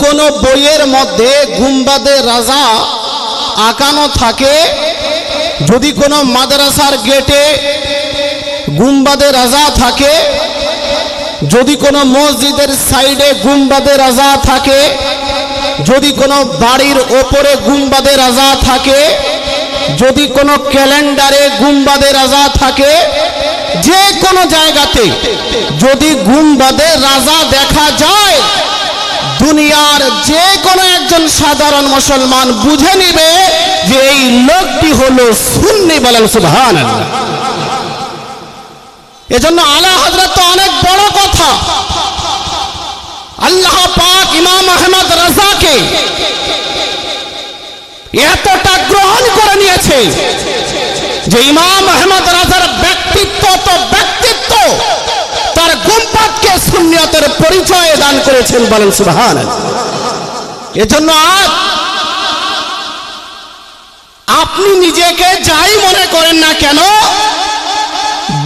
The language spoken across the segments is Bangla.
কোনো বইয়ের মধ্যে গুম্বাদে রাজা আঁকানো থাকে, যদি কোনো মাদ্রাসার গেটে গুম্বাদে রাজা থাকে, যদি কোনো মসজিদের সাইডে গুম্বাদে রাজা থাকে, যদি কোনো বাড়ির ওপরে গুম্বাদে রাজা থাকে, যদি কোনো ক্যালেন্ডারে গুম্বাদে রাজা থাকে, যে কোনো জায়গাতে যদি গুম্বাদে রাজা দেখা যায়, দুনিয়ার যে কোনো একজন সাধারণ মুসলমান বুঝে নিবে যে এই লোকটি হলো সুন্নি। বলেন সুবহানাল্লাহ। এজন্য আলা হযরত তো অনেক বড় কথা। আল্লাহ পাক ইমাম আহমদ রাজাকে এতটা গ্রহণ করে নিয়েছে যে ইমাম আহমদ রাজার ব্যক্তিত্ব তো ব্যক্তিত্ব, তার গুম্বাদকে সুন্নিয়তের পরিচয় দান করেছেন। বলেন সুবহানাল্লাহ। এজন্য আজ আপনি নিজেকে যাই মনে করেন না কেন,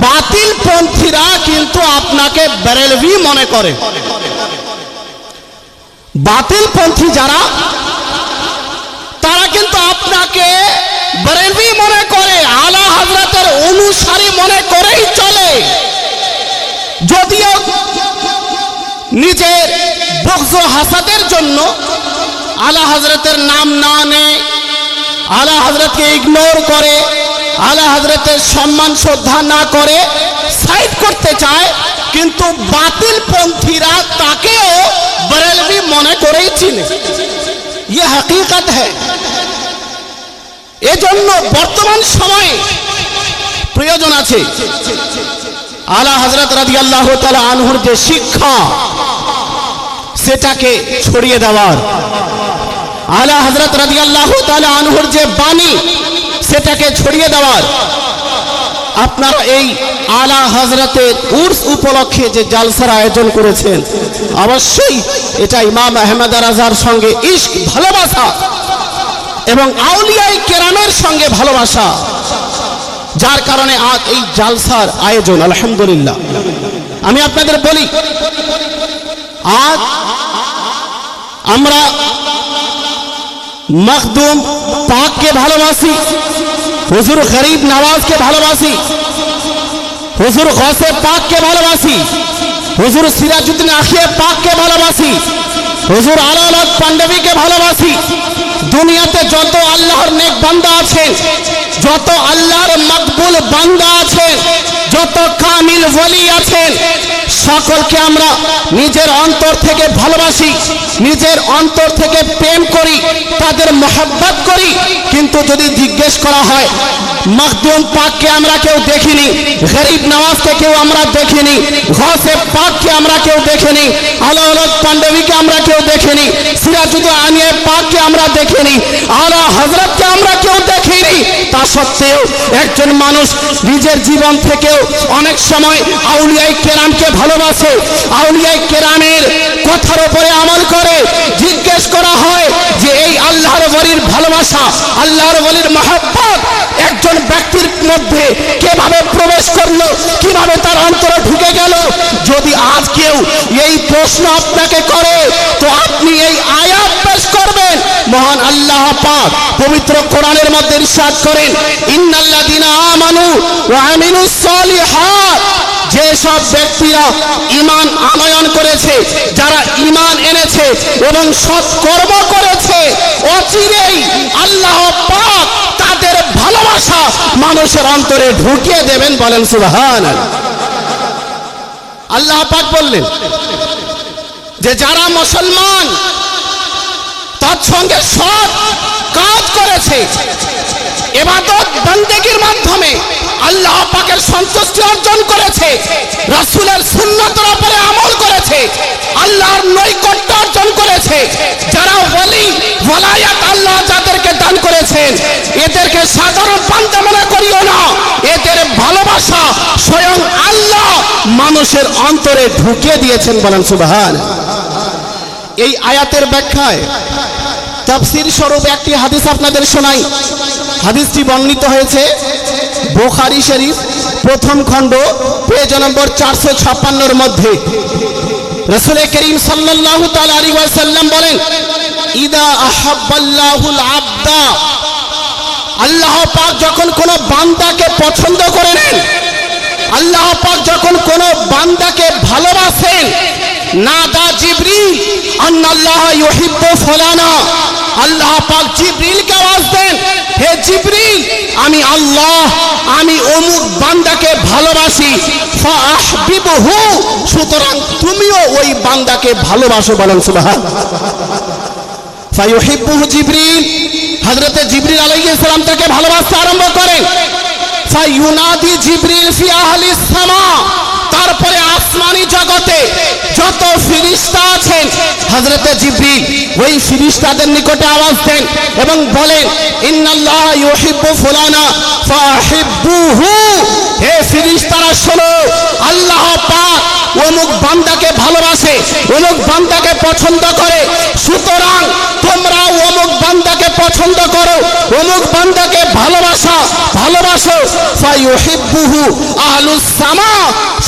বাতিল পন্থীরা কিন্তু আপনাকে বেরেলভি মনে করে। বাতিল পন্থী যারা, তারা কিন্তু আপনাকে বেরেলভি মনে করে, আলা হযরতের অনুসারী মনে করেই চলে। যদিও নিজের বগজ ও হাসাদের জন্য আলা হযরতের নাম না নেয়, আলা হযরতকে ইগনোর করে, আলা হযরতের সম্মান শ্রদ্ধা না করে সাইড করতে চায়, কিন্তু বাতিল পন্থীরা তাকেও বেরেলভি মনে করেই চিনে। ये हकीकत है। এজন্য বর্তমান সময়ে প্রয়োজন আছে আলা হযরত রাদিয়াল্লাহু তাআলা আনহুর যে শিক্ষা সেটাকে ছড়িয়ে দেওয়ার, আলা হযরত রাদিয়াল্লাহু তাআলা আনহুর যে বাণী সেটাকে ছড়িয়ে দেওয়ার। আপনারা এই আলা হযরতের উর্স উপলক্ষে যে জালসার আয়োজন করেছেন, অবশ্যই এটা ইমাম আহমদ রাজার সঙ্গে ইশক, ভালোবাসা এবং আউলিয়ায়ে কেরামের সঙ্গে ভালোবাসা, যার কারণে আজ এই জালসার আয়োজন। আলহামদুলিল্লাহ। আমি আপনাদের বলি, আজ আমরা মখদুম পাককে ভালোবাসি, হুজুর গরিব নওয়াজকে ভালোবাসি, হুজুর গৌসে পাককে ভালোবাসি, হুজুর সিরাজউদ্দিন আখিয়ে পাককে ভালোবাসি, হুজুর আলাউল পান্ডবীকে ভালোবাসি। দুনিয়াতে যত আল্লাহর নেক বান্দা আছেন, যত আল্লাহর মকবুল বান্দা আছেন, যত কামিল ওলি আছেন, সকলকে আমরা নিজের অন্তর থেকে ভালোবাসি, নিজের অন্তর থেকে প্রেম করি, তাদের মহব্বত করি। কিন্তু যদি জিজ্ঞেস করা হয়, মখদুম পাককে আমরা কেউ দেখিনি, গরিব নওয়াজকে কেউ আমরা দেখিনি, গৌসে পাককে আমরা কেউ দেখিনি, আলাউল পান্ডবীকে আমরা কেউ দেখিনি, সিরাজউদ্দিন আনিয়ে পাককে আমরা দেখিনি, আলা হযরতকে আমরা কেউ দেখিনি, তা সত্ত্বেও একজন মানুষ নিজের জীবন থেকেও অনেক সময় আউলিয়ায়ে কেরামকে ভালোবাসে, আউলিয়ায়ে কেরামের কথার উপরে আমল করে। জিজ্ঞেস করা হয় যে এই আল্লাহর ওলির ভালোবাসা, আল্লাহর ওলির মহব্বত একজন ব্যক্তির মধ্যে কিভাবে প্রবেশ করলো, কিভাবে তার অন্তরে ঢুকে গেল? যদি আজ কেউ এই প্রশ্ন আপনাকে করে, তো আপনি এই আয়াত পেশ করবেন। মহান আল্লাহ পাক পবিত্র কোরআনের মধ্যে ইরশাদ করেন, ইন্নাল্লাযীনা আমানু ওয়া আমিলুস সালিহাত, যে সব ব্যক্তিরা ঈমান আনয়ন করেছে, যারা ঈমান এনেছে এবং সৎ কর্ম করেছে, অচিরেই আল্লাহ পাক তাদের ভালোবাসা মানুষের অন্তরে ঢুকিয়ে দেবেন। বলেন সুবহানাল্লাহ। আল্লাহ পাক বললেন যে যারা মুসলমান তার সঙ্গে সৎ কাজ করেছে, ইবাদত বন্দেগীর মাধ্যমে আল্লাহ পাকের সন্তুষ্টি অর্জন করেছে, রাসূলের সুন্নাতের উপরে আমল করেছে, আল্লাহর নৈকট্য অর্জন করেছে, যারা ওলি ওলায়াত আল্লাহ যাদেরকে দান করেছেন, এদেরকে সাধারণ বান্দা মনে করিও না, এদের ভালোবাসা স্বয়ং আল্লাহ মানুষের অন্তরে ঢুকিয়ে দিয়েছেন। বলেন সুবহানাল্লাহ। এই আয়াতের ব্যাখ্যায় তাফসীর স্বরূপ একটি হাদিস আপনাদের শোনাই। হাদিসটি বর্ণিত হয়েছে বুখারী শরীফ প্রথম খণ্ড পেজ নম্বর 456 মধ্যে। রাসূল করিম সাল্লাল্লাহু তাআলা আলাইহি ওয়াসাল্লাম বলেন, ইদা আহাব্বাল্লাহুল আবদা, আল্লাহ পাক যখন কোন বান্দাকে পছন্দ করে নেন, আল্লাহ পাক যখন কোন বান্দাকে ভালোবাসেন, নাদা জিবরিল আন্নাল্লাহ ইউহিব্বু ফুলানা, আল্লাহ পাক জিবরিলকে আওয়াজ দেন, হে জিবরিল, আমি আল্লাহ আমি অমুক বান্দাকে ভালোবাসি, ফাআহবিবহু, সুতরাং তুমিও ওই বান্দাকে ভালোবাসো। বলেন সুবহানাল্লাহ। ফায়ুহিব্বুহু জিবরিল, হযরত জিবরিল আলাইহিস সালাম তাকে ভালোবাসতে আরম্ভ করেন। ফায়ুনাদি জিবরিল ফি আহলিস সামা, তারপরে আসমানি জগতে যত ফেরেশতা আছেন, হযরত জিবরিল ওই ফেরেশতাদের নিকটে আওয়াজ দেন এবং বলেন, ইন্নাল্লাহ ইউহিব্বু ফুলানা ফাহিব্বুহু, হে ফেরেশতারা শোনো, আল্লাহ পাক অমুক বান্দাকে ভালোবাসে, অমুক বান্দাকে পছন্দ করে, সুতরাং তোমরা অমুক বান্দাকে পছন্দ করো, অমুক বান্দাকে ভালোবাসো। ফায়ুহিব্বুহু আহলুস সামা,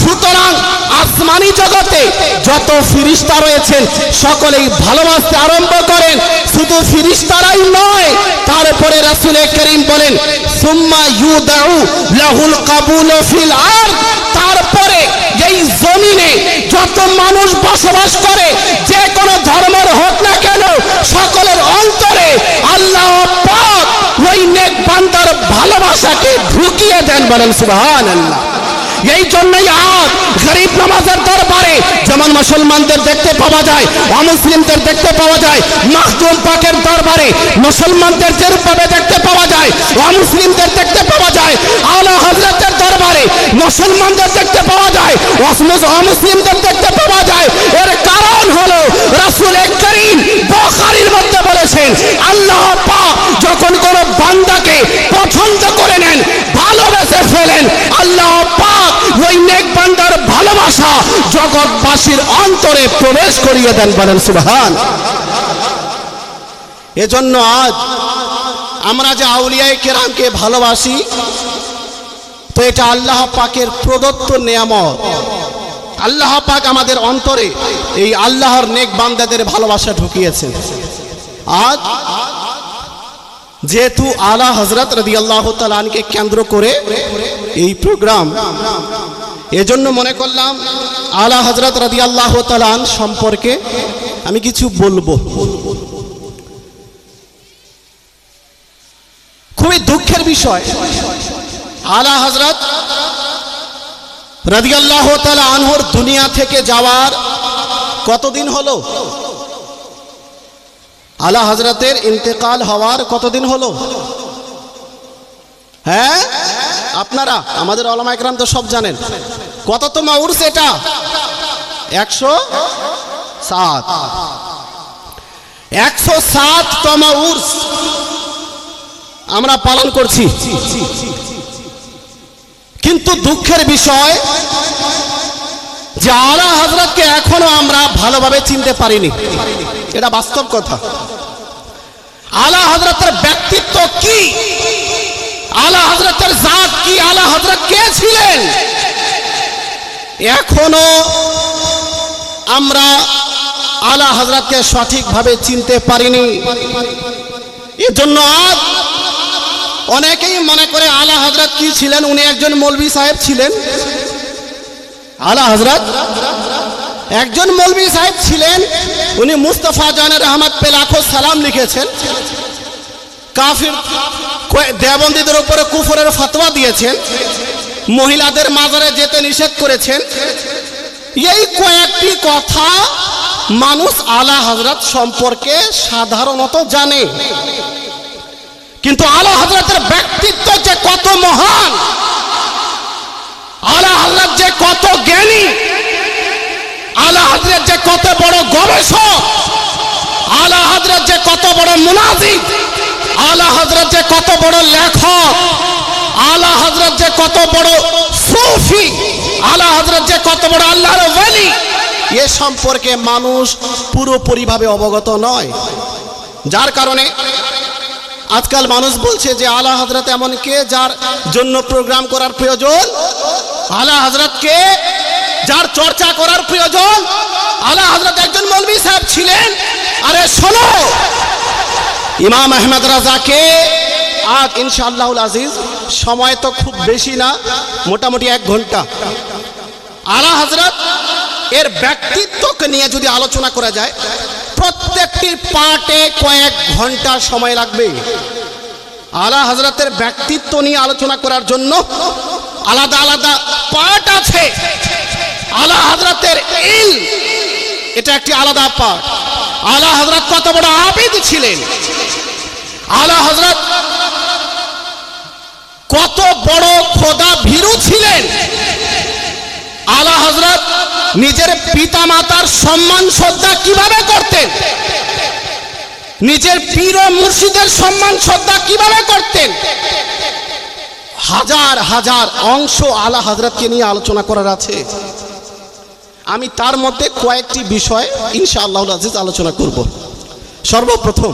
সুতরাং আসমানি জগতে যত ফেরেশতা রয়েছেন সকলেই ভালোবাসতে আরম্ভ করেন। শুধু ফেরেশতারাই নয়, তারপরে রাসূল করিম বলেন, সুম্মা ইউদাউ লাহুল কাবুল ফিল আরদ, তারপরে এই জমিনে যত মানুষ বসবাস করে, যে কোনো ধর্মের হোক না কেন, সকলের অন্তরে আল্লাহ পাক ওই নেক বান্দার ভালোবাসাকে ঢুকিয়ে দেন। বলেন সুবহানাল্লাহ। এই জন্যই আজ গরিব নামাজের দরবারে যেমন মুসলমানদের দেখতে পাওয়া যায়, অমুসলিমদের দেখতে পাওয়া যায়, মাখদুম পাকের দরবারে মুসলমানদের যেভাবে দেখতে পাওয়া যায়, অমুসলিমদের দেখতে পাওয়া যায়, আলা হযরতের দরবারে মুসলমানদের দেখতে পাওয়া যায়, অমুসলিমদের দেখতে পাওয়া যায়। এর কারণ হলো রাসূল করিম বুখারীর মধ্যে বলেছেন, আল্লাহ পাক যখন কোন বান্দাকে পছন্দ করে নেন, ভালোবেসে ফেলেন, আল্লাহ পাক ওই নেক বান্দার ভালোবাসা জগৎবাসীর অন্তরে প্রবেশ করিয়ে দেন। বলেন সুবহান। এজন্য আজ আমরা যে আউলিয়ায়ে কেরামকে ভালোবাসি, তো এটা আল্লাহ পাকের প্রদত্ত নিয়ামত। আল্লাহ পাক আমাদের অন্তরে এই আল্লাহর নেক বান্দাদের ভালোবাসা ঢুকিয়েছেন। আজ যেহেতু আলা হযরত রাদিয়াল্লাহু তাআলা আনকে কেন্দ্র করে এই প্রোগ্রাম, এজন্য মনে করলাম আলা হযরত রাদিয়াল্লাহু তাআলা আন সম্পর্কে আমি কিছু বলবো। খুবই দুঃখের বিষয়, আলা হযরত রাদিয়াল্লাহু তাআলা আনহুর দুনিয়া থেকে যাওয়ার কতদিন হলো? আলা হযরতের ইন্তেকাল হওয়ার কতদিন হলো? হ্যাঁ, আপনারা আমাদের উলামা ইকরাম তো সব জানেন। কততম উরস এটা? 107। 107তম উরস আমরা পালন করছি। কিন্তু দুঃখের বিষয় যে আলা হযরতকে এখনো আমরা ভালোভাবে চিনতে পারিনি, এটা বাস্তব কথা। আলা হযরতের ব্যক্তিত্ব কি, আলা হযরতের জাত কি, আলা হযরত কে ছিলেন, এখনো আমরা আলা হযরতকে সঠিকভাবে চিনতে পারিনি। এজন্য আজ অনেকেই মনে করে আলা হযরত কি ছিলেন, উনি একজন মৌলভী সাহেব ছিলেন। আলা হযরত একজন মৌলভী সাহেব ছিলেন, উনি মুস্তাফা জানের রহমত পে লাখো সালাম লিখেছেন, কাফির দেওবন্দীদের উপরে কুফরের ফতোয়া দিয়েছেন, মহিলাদের মাজারে যেতে নিষেধ করেছেন। এই কয়েকটি কথা মানুষ আলা হযরত সম্পর্কে সাধারণত জানে, কিন্তু আলা হযরতের ব্যক্তিত্ব যে কত মহান, আলা হযরত যে কত জ্ঞানী, আলা হযরত যে কত বড় গবেষক, আলা হযরত যে কত বড় মুনাজির, আলা হযরত যে কত বড় লেখক, আলা হযরত যে কত বড় সুফি, আলা হযরত যে কত বড় আল্লাহর ওলি, এ সম্পর্কে মানুষ পুরোপুরিভাবে অবগত নয়। যার কারণে আজকাল মানুষ বলছে যে আলা হযরত এমন কে যার জন্য প্রোগ্রাম করার প্রয়োজন, আলা হযরত কে যার চর্চা করার প্রয়োজন, আলা হযরত একজন মৌলভী সাহেব ছিলেন। আরে শোনো, ইমাম আহমদ রাজাকে আজ ইনশাআল্লাহুল আজিজ, সময় তো খুব বেশি না, মোটামুটি 1 ঘন্টা, আলা হযরত এর ব্যক্তিত্বকে নিয়ে যদি আলোচনা করা যায়, প্রত্যেকটি পার্টে কয়েক ঘন্টা সময় লাগবে। আলা হযরতের ব্যক্তিত্ব নিয়ে আলোচনা করার জন্য আলাদা আলাদা পার্ট আছে। আলা হযরতের ইলম, এটা একটি আলাদা পার্ট। আলা হযরত কত বড় আবিদ ছিলেন, আলা হযরত কত বড় খোদা ভীরু ছিলেন, আলা হযরত নিজের পিতা মাতার সম্মান শ্রদ্ধা কিভাবে করতেন, নিজের পীর ও মুর্শিদের সম্মান শ্রদ্ধা কিভাবে করতেন, হাজার হাজার অংশ আলা হযরতকে নিয়ে আলোচনা করার আছে। আমি তার মধ্যে কয়েকটি বিষয় ইনশাআল্লাহুল আজিজ আলোচনা করব। সর্বপ্রথম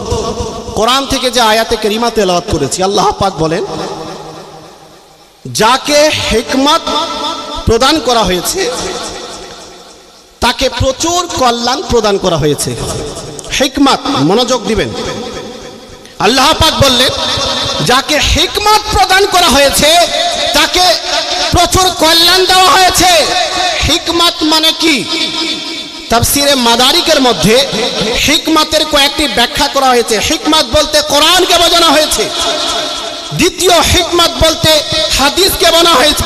কোরআন থেকে যে আয়াতে কারিমা তেলাওয়াত করেছি, আল্লাহ পাক বলেন, যাকে হিকমত প্রদান করা হয়েছে তাকে প্রচুর কল্যাণ প্রদান করা হয়েছে। হিকমত, মনোযোগ দিবেন, আল্লাহ পাক বললেন যাকে হিকমত প্রদান করা হয়েছে তাকে প্রচুর কল্যাণ দেওয়া হয়েছে। হিকমত মানে কি? তাফসীরে মাদারিকের মধ্যে হিকমতের কয়েকটি ব্যাখ্যা করা হয়েছে। হিকমত বলতে কোরআনকে বোঝানো হয়েছে, দ্বিতীয় হিকমত বলতে হাদিসকে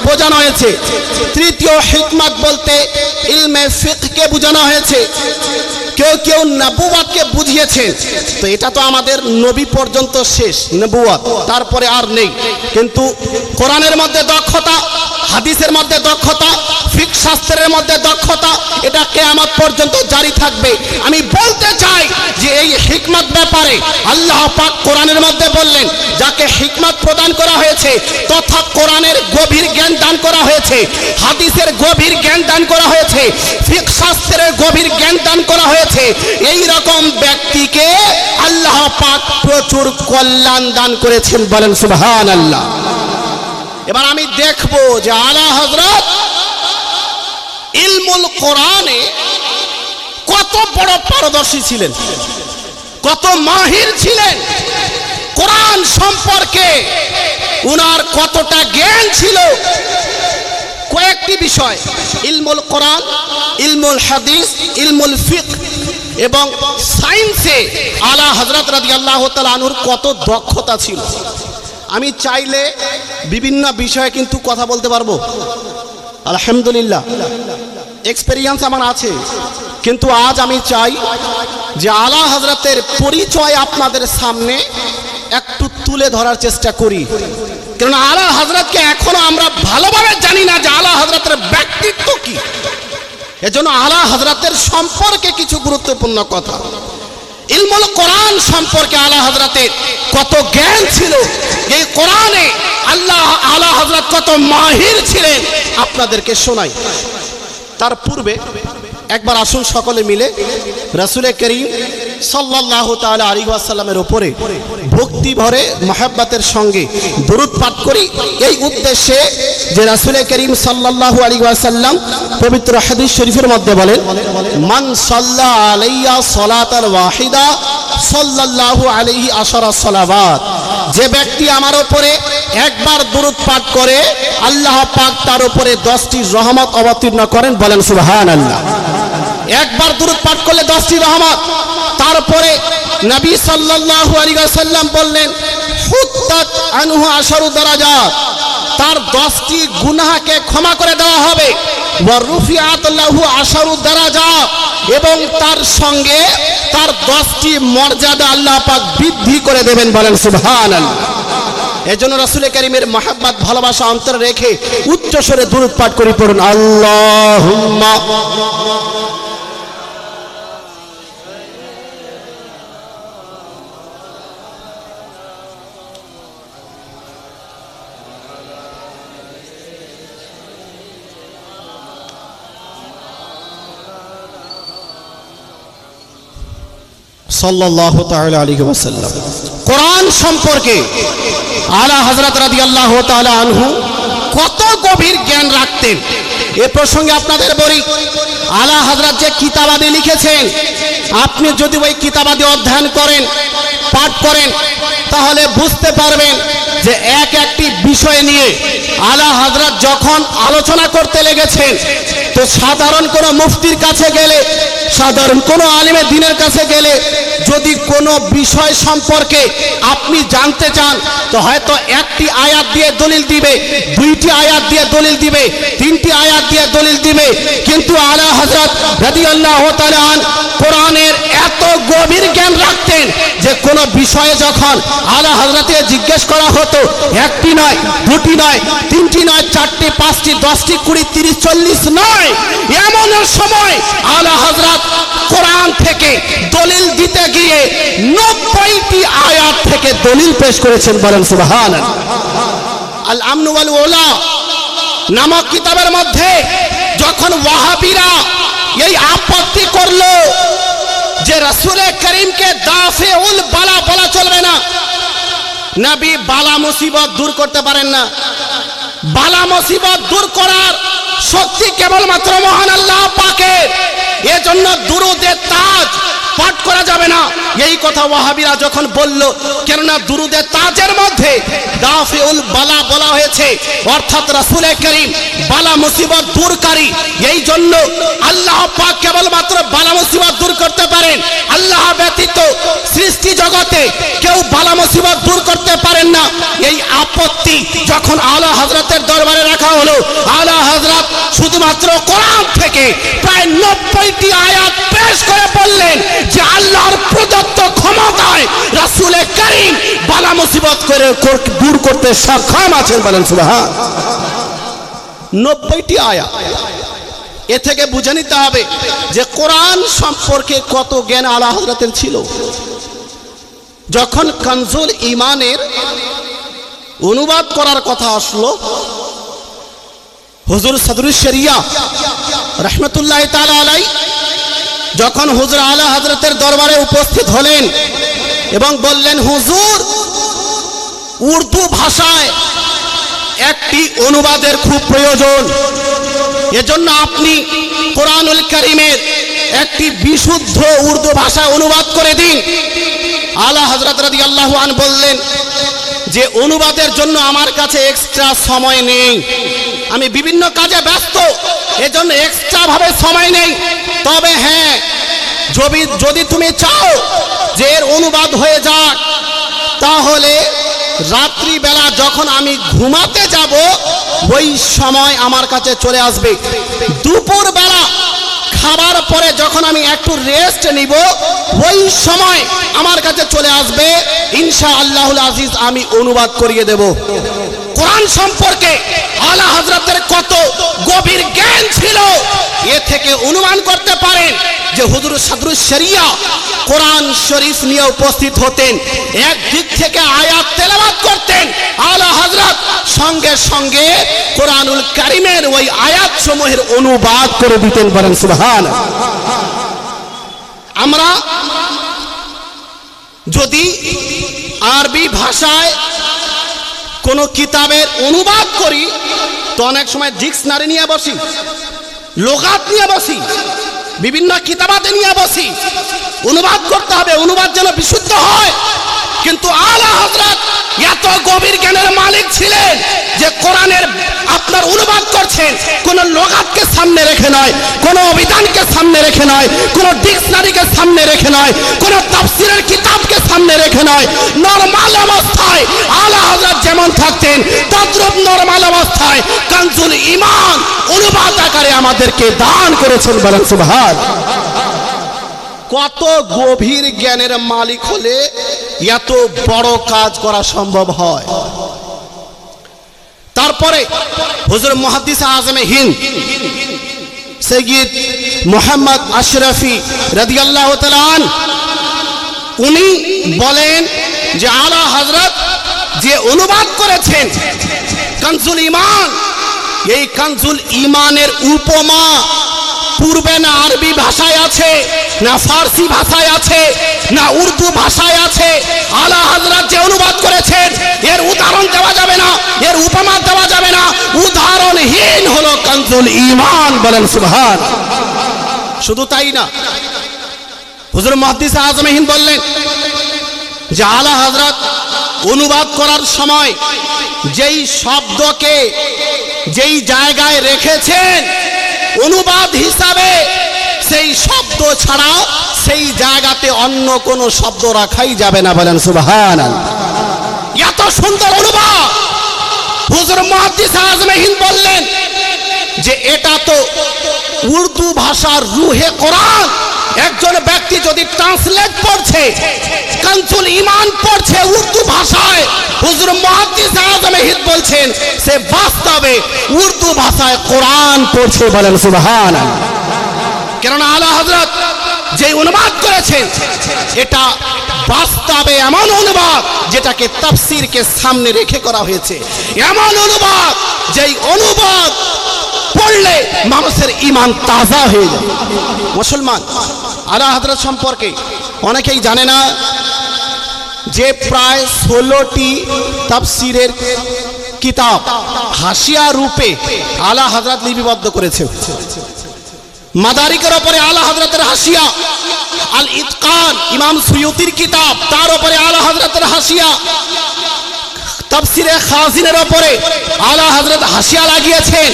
বোঝানো হয়েছে, তৃতীয় হিকমত বলতে ইলমে ফিকহকে বোঝানো হয়েছে, কেউ কেউ নবুওয়াতকে বুঝিয়েছে। তো এটা তো আমাদের নবী পর্যন্ত শেষ নবুওয়াত, তারপরে আর নেই। কিন্তু কোরআনের মধ্যে দক্ষতা, হাদিসের মধ্যে দক্ষতা, ফিকহ শাস্ত্রের মধ্যে দক্ষতা, এটা কিয়ামত পর্যন্ত জারি থাকবে। আমি বলতে চাই যে এই হিকমত ব্যাপারে আল্লাহ পাক কোরআনের মধ্যে বললেন, যাকে হিকমত প্রদান করা হয়েছে তথা কোরআনের গভীর জ্ঞান দান করা হয়েছে, হাদিসের গভীর জ্ঞান দান করা হয়েছে, ফিকহ শাস্ত্রের গভীর জ্ঞান দান করা হয়েছে, এই রকম ব্যক্তিকে আল্লাহ পাক প্রচুর কল্যাণ দান করেছেন। বলেন সুবহানাল্লাহ। এবার আমি দেখব যে আলা হযরত ইলমুল কোরআনে কত বড় পারদর্শী ছিলেন, কত মাহির ছিলেন, কোরআন সম্পর্কে উনার কতটা জ্ঞান ছিল। কয়েকটি বিষয়, ইলমুল কোরআন, ইলমুল হাদিস, ইলমুল ফিকহ এবং সায়েন্সে আলা হযরত রাদিয়াল্লাহু তাআলা আনহুর কত দক্ষতা ছিল। আমি চাইলে বিভিন্ন বিষয়ে কিন্তু কথা বলতে পারবো, আলহামদুলিল্লাহ এক্সপেরিয়েন্স আমার আছে। কিন্তু আজ আমি চাই যে আলা হযরতের পরিচয় আপনাদের সামনে একটু তুলে ধরার চেষ্টা করি, কারণ আলা হযরতকে এখনো আমরা ভালোভাবে জানি না যে আলা হযরতের ব্যক্তিত্ব কি। এজন্য আলা হযরতের সম্পর্কে কিছু গুরুত্বপূর্ণ কথা। ইলমুল কোরআন সম্পর্কে আলা হযরতের কত জ্ঞান ছিল, এই কোরআনে আলা হযরত কত মাহির ছিলেন আপনাদেরকে শোনাই। তার পূর্বে একবার আসুন সকলে মিলে রাসূল করিম সাল্লাল্লাহু তাআলা আলাইহি ওয়াসাল্লামের উপরে ভক্তি ভরে মহব্বতের সঙ্গে দরুদ পাঠ করি, এই উদ্দেশ্যে যে রাসূল করিম সাল্লাল্লাহু আলাইহি ওয়াসাল্লাম পবিত্র হাদিস শরীফের মধ্যে বলেন, মান সাল্লা আলাইয়া সালাতান ওয়াহিদা সাল্লাল্লাহু আলাইহি আশারা সালাওয়াত, যে ব্যক্তি আমার উপরে একবার দরুদ পাঠ করে আল্লাহ পাক তার উপরে 10টি রহমত অবতীর্ণ করেন। বলেন সুবহানাল্লাহ। একবার দরুদ পাঠ করলে 10টি রহমত। তারপরে নবী সাল্লাল্লাহু আলাইহি ওয়াসাল্লাম বললেন, হুত্তাত আনহু আশারু দারাজাত, তার 10টি গুনাহকে ক্ষমা করে দেওয়া হবে। ওয়া রুফিআত লাহু আশারু দারাজাত, এবং তার সঙ্গে তার 10টি মর্যাদা আল্লাহ পাক বৃদ্ধি করে দেবেন। বলেন সুবহানাল্লাহ। এজন্য রাসূল কারীমের মহব্বত ভালোবাসা অন্তরে রেখে উচ্চ স্বরে দরুদ পাঠ করি, পড়ুন আল্লাহুম্মা সাল্লাল্লাহু তাআলা আলাইহি ওয়াসাল্লাম। কোরআন সম্পর্কে আলা হযরত রাদিয়াল্লাহু তাআলা আনহু কত গভীর জ্ঞান রাখতেন। এ প্রসঙ্গে আপনাদের বলি, আলা হযরত যে কিতাবাদি লিখেছেন, আপনি যদি ওই কিতাবাদি অধ্যয়ন করেন, পাঠ করেন, তাহলে বুঝতে পারবেন যে এক একটি বিষয় নিয়ে আলা হযরত যখন আলোচনা করতে লেগেছেন, তো সাধারণ কোনো মুফতির কাছে গেলে, সাধারণ কোনো আলিমে দ্বীনের কাছে গেলে যদি কোনো বিষয় সম্পর্কে আপনি জানতে চান, তো হয়তো একটি আয়াত দিয়ে দলিল দিবে, দুইটি আয়াত দিয়ে দলিল দিবে, তিনটি আয়াত দিয়ে দলিল দিবে। কিন্তু আলা হযরত রাদিয়াল্লাহু তাআলা আন কোরআনের এত গভীর জ্ঞান রাখতেন যে কোনো বিষয়ে যখন আলা হযরতকে জিজ্ঞেস করা হতো, একটি নয়, দুটি নয়, তিনটি নয়, চারটি, পাঁচটি, 10টি, 20, 30, 40 নয়, এমন সময় আলা হযরত কোরআন থেকে দলিল দিতে গিয়ে 90টি আয়াত থেকে দলিল পেশ করেছেন। বলেন সুবহানাল্লাহ। আল আমন ওয়াল ওলা নামক কিতাবের মধ্যে যখন ওয়াহাবিরা এই আপত্তি করলো যে রাসূল করিমকে দাফিউল বালা বলা চলবে না, নবী বালা মুসিবত দূর করতে পারেন না, বালা মুসিবত দূর করার শক্তি কেবলমাত্র মহান আল্লাহ পাকের, এজন্য দুরুদে তাজ পাঠ করা যাবে না। এই কথা ওয়াহাবিরা যখন বলল, কেননা দুরুদে তাজের মধ্যে দাফিউল বালা বলা হয়েছে, অর্থাৎ রাসূল করিম বালা মুসিবত দূরকারী, এই জন্য আল্লাহ পাক কেবলমাত্র বালা মুসিবত দূর করতে পারেন, আল্লাহ ব্যতীত সৃষ্টি জগতে কেউ বালা মুসিবত দূর করতে পারেন না। এই আপত্তি যখন আলা হযরতের দরবারে রাখা হলো, আলা হযরত শুধুমাত্র কোরআন থেকে প্রায় 90টি আয়াত পেশ করে বললেন যে আল্লাহর প্রদত্ত ক্ষমতায় রাসূল করিম বালা মুসিবত করে দূর করতে সক্ষম আছেন। বলেন সুবহানাল্লাহ। 90টি আয়াত। এ থেকে বুঝে নিতে হবে যে কোরআন সম্পর্কে কত জ্ঞান আলা হযরতের ছিল। যখন কানজুল ঈমানের অনুবাদ করার কথা আসলো, হুজুর সদরুশ শরিয়া রাহমাতুল্লাহি তাআলা আলাইহি যখন হুজুর আলা হযরতের দরবারে উপস্থিত হলেন এবং বললেন, হুজুর উর্দু ভাষায় একটি অনুবাদের খুব প্রয়োজন, এজন্য আপনি কোরআনুল কারীমের একটি বিশুদ্ধ উর্দু ভাষায় অনুবাদ করে দিন। আলা হযরত রাদিয়াল্লাহু আনহু বললেন যে অনুবাদের জন্য আমার কাছে এক্সট্রা সময় নেই, আমি বিভিন্ন কাজে ব্যস্ত, এজন্য এক্সট্রা ভাবে সময় নেই। তবে হ্যাঁ, যদি তুমি চাও যে এর অনুবাদ হয়ে যাক, তাহলে রাত্রিবেলা যখন আমি ঘুমাতে যাব ওই সময় আমার কাছে চলে আসবে, দুপুরবেলা খাবার পরে যখন আমি একটু রেস্ট নিব ওই সময় আমার কাছে চলে আসবে, ইনশাআল্লাহুল আজিজ আমি অনুবাদ করিয়ে দেব। কোরআন সম্পর্কে আলা হযরতের কত গভীর জ্ঞান ছিল, এ থেকে অনুমান করতে পারেন যে হুজুর সদরুশ শরিয়া কোরআন শরীফ নিয়ে উপস্থিত হতেন, এক দিক থেকে আয়াত তেলাওয়াত করতেন, আলা হযরত সঙ্গে সঙ্গে কোরআনুল কারীমের ওই আয়াত সমূহের অনুবাদ করে দিতেন। বলেন সুবহানাল্লাহ। আমরা যদি আরবি ভাষায় কোনো কিতাবের অনুবাদ করি, তো অনেক সময় ডিকশনারি নিয়ে বসি, লুগাত নিয়ে বসি, বিভিন্ন কিতাবাতে নিয়ে বসি, অনুবাদ করতে হবে, অনুবাদ যেন বিশুদ্ধ হয়। কিন্তু আলা হযরত এত গভীর জ্ঞানের মালিক ছিলেন যে কোরআনের আপনার অনুবাদ করছেন কোন লুগাতকে সামনে রেখে নয়, কোন অভিধানকে সামনে রেখে নয়, কোন ডিকশনারিকে সামনে রেখে নয়, কোন তাফসীরের কিতাবকে সামনে রেখে নয়, নরমাল অবস্থায় আলা হযরত যেমন থাকতেন তদ্রুপ নরমাল অবস্থায় কানজুল ঈমান অনুবাদ আকারে আমাদেরকে দান করেছেন। বলেন সুবহানাল্লাহ। কত গভীর জ্ঞানের মালিক হলে এত বড় কাজ করা সম্ভব হয়। তারপরে হুজুর মুহাদ্দিস আজমে হিন্দ সৈয়দ মুহাম্মদ আশরাফি রাদিয়াল্লাহু তাআলা আন উনি বলেন যে আলা হযরত যে অনুবাদ করেছেন কানজুল ঈমান, এই কানজুল ঈমানের উপমা পূর্বে না আরবি ভাষায় আছে, না ফার্সি ভাষায় আছে, না উর্দু ভাষায় আছে। আলা হযরত যে অনুবাদ করেছেন এর উদাহরণ দেওয়া যাবে না, এর উপমা দেওয়া যাবে না, উদাহরণহীন হলো কানজুল ঈমান। বলেন সুবহান। শুধু তাই না, হুজুর মুহাদ্দিস আজম হিন্দ বললেন যে আলা হযরত অনুবাদ করার সময় যেই শব্দকে যেই জায়গায় রেখেছেন অনুবাদ হিসাবে, সেই শব্দ ছাড়া সেই জায়গাতে অন্য কোনো শব্দ রাখাই যাবে না। বলেন সুবহানাল্লাহ। এত সুন্দর অনুবাদ হুজুর মুহাদ্দিস আজম হিন্দ বললেন যে এটা তো উর্দু ভাষার রুহে কোরআন। একজন ব্যক্তি যদি ট্রান্সলেট পড়ছে, কানজুল ঈমান পড়ছে উর্দু ভাষায়, হুজুর মুহাদ্দিস আজম হিন্দ বলছেন সে বাস্তবে উর্দু ভাষায় কোরআন পড়ছে। বলেন সুবহানাল্লাহ। কেননা আলা হযরত যে অনুবাদ করেছেন এটা বাস্তবে এমন অনুবাদ যেটাকে তাফসীরকে সামনে রেখে করা হয়েছে, এমন অনুবাদ যেই অনুবাদ পড়লে মানুষের ঈমান তাজা হয়ে যায়। মুসলমান, আলা হযরত সম্পর্কে অনেকেই জানে না যে প্রায় 16টি তাফসীরের কিতাব হাসিয়া রূপে আলা হযরত লিপিবদ্ধ করেছে। মাদারিকের উপরে আলা হযরতের হাসিয়া, আল ইতকান ইমাম সুয়ুতির কিতাব তার উপরে আলা হযরতের হাসিয়া, তাফসীরে খাজিনের উপরে আলা হযরত হাসিয়া লাগিয়েছেন।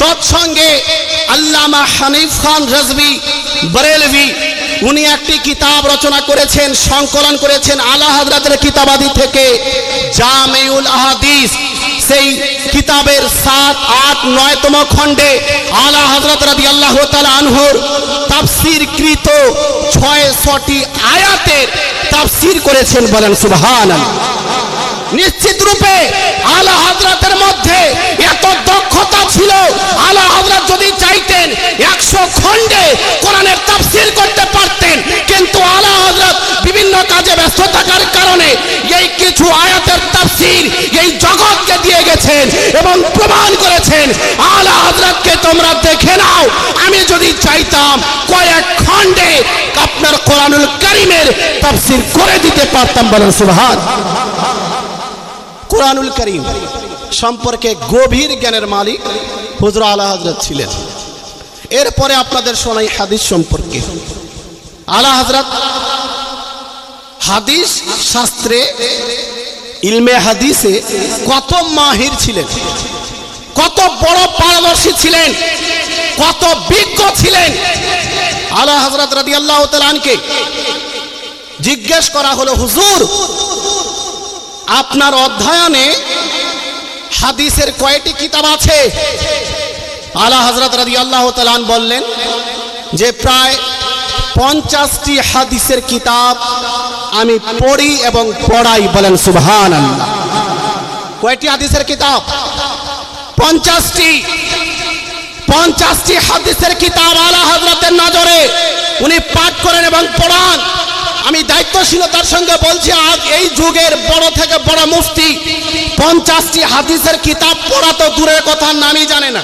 তৎসঙ্গে আল্লামা হানিফ খান রাজভী বরেলভী উনি একটি কিতাব রচনা করেছেন, সংকলন করেছেন আলা হযরতের কিতাবাদি থেকে জামিউল আহাদিস। সেই কিতাবের 7, 8, 9তম খণ্ডে আলা হযরত রাদিয়াল্লাহু তাআলা আনহুর তাফসীরকৃত 600টি আয়াতের তাফসীর করেছেন। বলেন সুবহানাল্লাহ। নিশ্চিত রূপে আলা হযরতের মধ্যে এত দক্ষতা ছিল, আলা হযরত যদি চাইতেন 100 খণ্ডে কোরআনের তাফসীর করতে পারতেন, কিন্তু আলা হযরত বিভিন্ন কাজে ব্যস্ত থাকার কারণে এই কিছু আয়াতের তাফসীর এই জগৎকে দিয়ে গেছেন এবং প্রমাণ করেছেন আলা হযরতকে তোমরা দেখে নাও, আমি যদি চাইতাম কয়েক খণ্ডে আপনার কোরআনুল কারীমের তাফসীর করে দিতে পারতাম। বলেন সুবহানাল্লাহ। কোরআনুল কারীম সম্পর্কে গভীর জ্ঞানের মালিক হুজুর আলা হযরত ছিলেন। এরপরে আপনাদের শোনাই হাদিস সম্পর্কে। আলা হযরত হাদিস শাস্ত্রে, ইলমে হাদিসে কত মাহির ছিলেন, কত বড় পারদর্শী ছিলেন, কত বিজ্ঞ ছিলেন। আলা হযরত রাদিয়াল্লাহু তাআলা আনকে জিজ্ঞেস করা হলো, হুজুর আপনার অধ্যয়নে হাদিসের কয়টি কিতাব আছে? আলা হযরত রাদিয়াল্লাহু তাআলা বললেন যে প্রায় 50টি হাদিসের কিতাব আমি পড়ি এবং পড়াই। বলেন সুবহানাল্লাহ। কয়টি হাদিসের কিতাব? 50টি হাদিসের কিতাব আলা হযরতের নজরে উনি পাঠ করেন এবং পড়ান। আমি দায়িত্বশীলতার সঙ্গে বলছি, আজ এই যুগের বড় থেকে বড় মুফতি 50টি হাদিসের কিতাব পড়া তো দূরের কথা, নামই জানে না।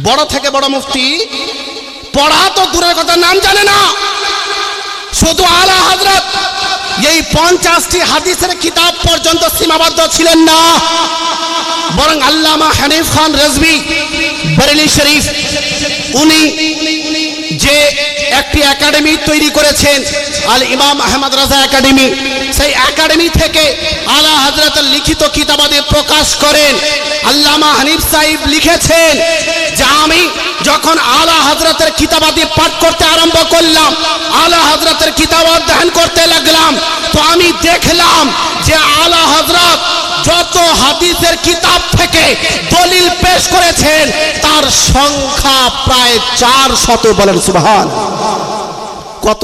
বড় থেকে বড় মুফতি পড়া তো দূরের কথা, নাম জানে না। শুধু আলা হযরত এই 50টি হাদিসের কিতাব পর্যন্ত সীমাবদ্ধ ছিলেন না, বরং আল্লামা হানিফ খান রাজভী বরেলি শরীফ উনি যে একটি একাডেমি তৈরি করেছেন, আল ইমাম আহমদ রাজা একাডেমি, সেই একাডেমি থেকে আলা হযরতের লিখিত কিতাবাদি প্রকাশ করেন। আল্লামা হানিফ সাহেব লিখেছেন যে আমি যখন আলা হযরতের কিতাবাদি পাঠ করতে আরম্ভ করলাম, আলা হযরতের কিতাব অধ্যয়ন করতে লাগলাম, তো আমি দেখলাম যে আলা হযরত যত হাদিসের কিতাব থেকে দলিল পেশ করেছেন তার সংখ্যা প্রায় 400। বলেন সুবহানাল্লাহ। কত?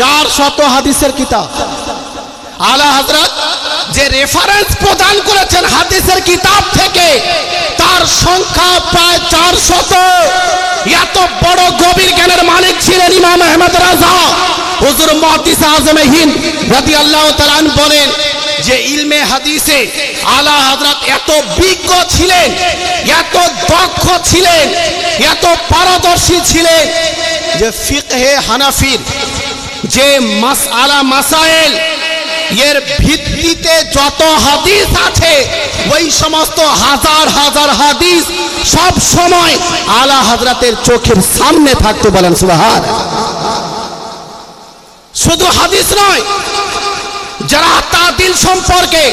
400 হাদিসের কিতাব। আলা হযরত যে রেফারেন্স প্রদান করেছেন হাদিসের কিতাব থেকে তার সংখ্যা প্রায় 400। এত বড় গভীর জ্ঞানের মালিক ছিলেন ইমাম আহমদ রাজা। হুজুর মুহাদ্দিস আজম হিন্দ রাদিয়াল্লাহু তাআলা বলেন যে ইলমে হাদিসে আলা হযরত এত বিজ্ঞ ছিলেন, এত দক্ষ ছিলেন, এত পারদর্শী ছিলেন যে ফিকহে হানাফির যে মাসআলা মাসাইল এর ভিত্তিতে যত হাদিস আছে ওই সমস্ত হাজার হাজার হাদিস সব সময় আলা হযরতের চোখের সামনে থাকতো। বলেন সুবহানাল্লাহ। শুধু হাদিস নয়, যারা তাদিল সম্পর্কে,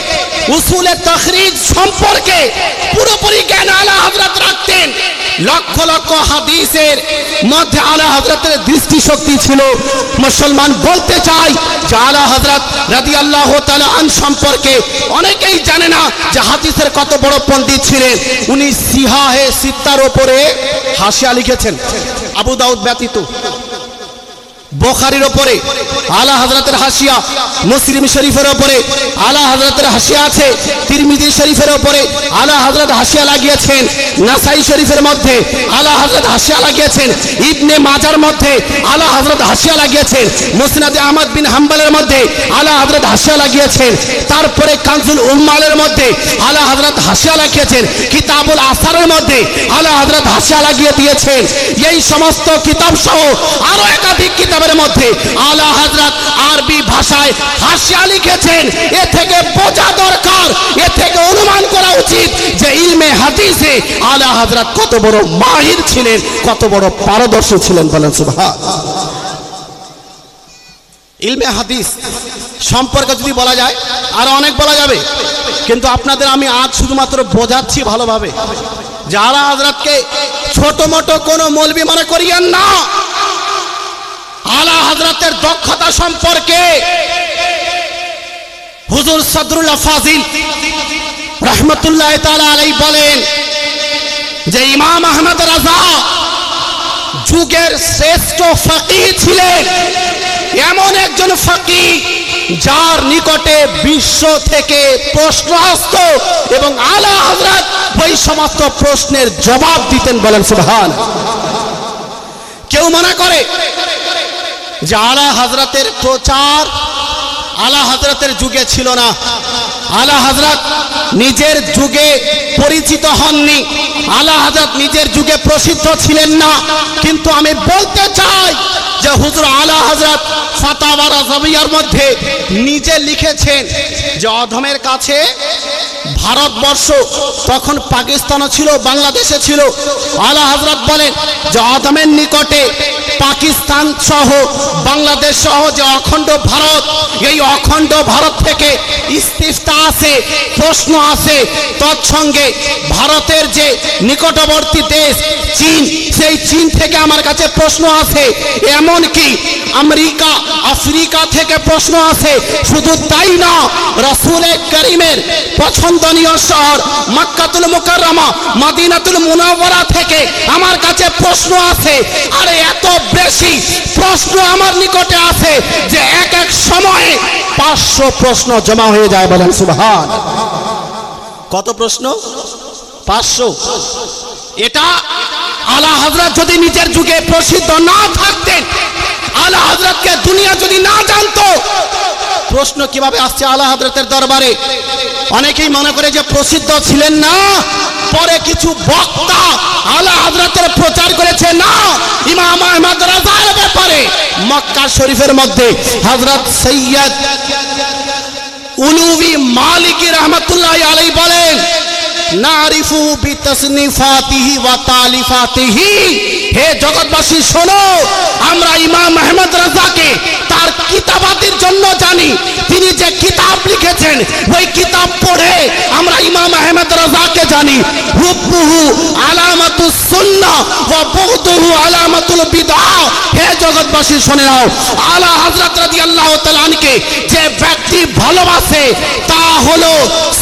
উসুলে তাখরিজ সম্পর্কে পুরোপুরি জ্ঞান আলা হযরত রাখতেন। লক্ষ লক্ষ হাদিসের মধ্যে আলা হযরতের দৃষ্টিশক্তি ছিল। মুসলমান বলতে চাই যে আলা হযরত রাদিয়াল্লাহু তাআলা আন সম্পর্কে অনেকেই জানে না যে হাদিসের কত বড় পণ্ডিত ছিলেন। উনি সিহাহে সিত্তার উপরে হাসিয়া লিখেছেন, আবু দাউদ ব্যতীত। বুখারীর উপরে আলা হযরতের হাসিয়া, মুসলিম শরীফের উপরে আলা হযরতের হাসিয়া আছে, তিরমিজি শরীফের উপরে আলা হযরত হাসিয়া লাগিয়েছেন, নাসাই শরীফের মধ্যে আলা হযরত হাসিয়া লাগিয়েছেন, ইবনে মাজার মধ্যে আলা হযরত হাসিয়া লাগিয়েছেন, মুসনাদে আহমদ বিন হাম্বলের মধ্যে আলা হযরত হাসিয়া লাগিয়েছেন, তারপরে কানজুল উম্মালের মধ্যে আলা হযরত হাসিয়া লাগিয়েছেন, কিতাবুল আসারের মধ্যে আলা হযরত হাসিয়া লাগিয়ে দিয়েছেন। এই সমস্ত কিতাব সহ আরো একাধিক কিতাবের মধ্যে আলা হযরত আরবি ভাষায় হাসিয়া লিখেছেন। এ থেকে বোঝা দরকার, এ থেকে অনুমান করা উচিত যে ইলমে হাদিসে আলা হযরত কত বড় মাহির ছিলেন, কত বড় পারদর্শী ছিলেন। বলেন সুবহানাল্লাহ। ইলমে হাদিস সম্পর্কে যদি বলা যায় আরো অনেক বলা যাবে, কিন্তু আপনাদের আমি আজ শুধুমাত্র বোঝাচ্ছি ভালোভাবে যে আলা হযরতকে ছোট মোটো কোনো মৌলবি মনে করিয়েন না। আলা হযরতের দক্ষতা সম্পর্কে হুজুর সদরুল ফাজিল রাহমাতুল্লাহ তাআলা আলাইহি বলেন যে ইমাম আহমদ রাজা যুগের শ্রেষ্ঠ ফকিহ ছিলেন, এমন একজন ফকিহ যার নিকটে বিশ্ব থেকে প্রশ্ন আসতো এবং আলা হযরত ওই সমস্ত প্রশ্নের জবাব দিতেন। বলেন সুবহানাল্লাহ। কেউ মনে করে যে আলা হযরতের প্রচার আলা হযরতের যুগে ছিল না, আলা হযরত নিজের যুগে পরিচিত হননি, আলা হযরত নিজের যুগে প্রসিদ্ধ ছিলেন না। কিন্তু আমি বলতে চাই যে হুজুর আলা হযরত ফাতাওয়া রাজাবিয়ার মধ্যে নিজে লিখেছেন যে অধমের কাছে ভারতবর্ষ, তখন পাকিস্তানও ছিল, বাংলাদেশে ছিল। আলা হযরত বলেন যে অধমের নিকটে পাকিস্তান সহ বাংলাদেশ সহ যে অখণ্ড ভারত, এই অখণ্ড ভারত থেকে ইস্তিফতা আছে, প্রশ্ন আছে। তৎসঙ্গে ভারতের যে নিকটবর্তী দেশ চীন, সেই চীন থেকে আমার কাছে প্রশ্ন আছে। এমনকি আমেরিকা, আফ্রিকা থেকে প্রশ্ন আছে। শুধু তাই না, রাসূলে কারীমের পছন্দনীয় শহর মক্কাতুল মুকাররমা, মদিনাতুল মুনাওয়ারা থেকে আমার কাছে প্রশ্ন আছে। আর এত বেশি প্রশ্ন আমার নিকটে আছে যে এক এক সময়ে 500 প্রশ্ন জমা হয়ে যায়। বলেন সুবহানাল্লাহ। কত প্রশ্ন? 500। এটা আলা হযরত যদি নিজের যুগে প্রসিদ্ধ না থাকতেন, আলা হযরতকে দুনিয়া যদি না জানতো, প্রশ্ন কিভাবে আসছে আলা হযরতের দরবারে? অনেকেই মনে করে যে প্রসিদ্ধ ছিলেন না, পরে কিছু বক্তা আলা হযরতের প্রচার করেছে। না, ইমাম আহমদ রাজার ব্যাপারে মক্কা শরীফের মধ্যে হযরত সৈয়দ উলুবি মালিকি রাহমাতুল্লাহ আলাইহি বলেন, নারিফু বিতাসনিফাতিহি ওয়া তালিফাতিহি। হে জগৎবাসী শোনো, আমরা ইমাম আহমদ রাজাকে তার কিতাবাদির জন্য জানি। তিনি যে কিতাব লিখেছেন ওই কিতাব পড়ে আমরা ইমাম আহমদ রাজাকে জানি। হুব্বুহু আলামাতুস সুন্নাহ ওয়া বুগদুহু আলামাতুল বিদআহ। হে জগৎবাসী শুনে নাও, আলা হযরত রাদিয়াল্লাহু তাআলা আনকে যে ব্যক্তি ভালোবাসে তা হলো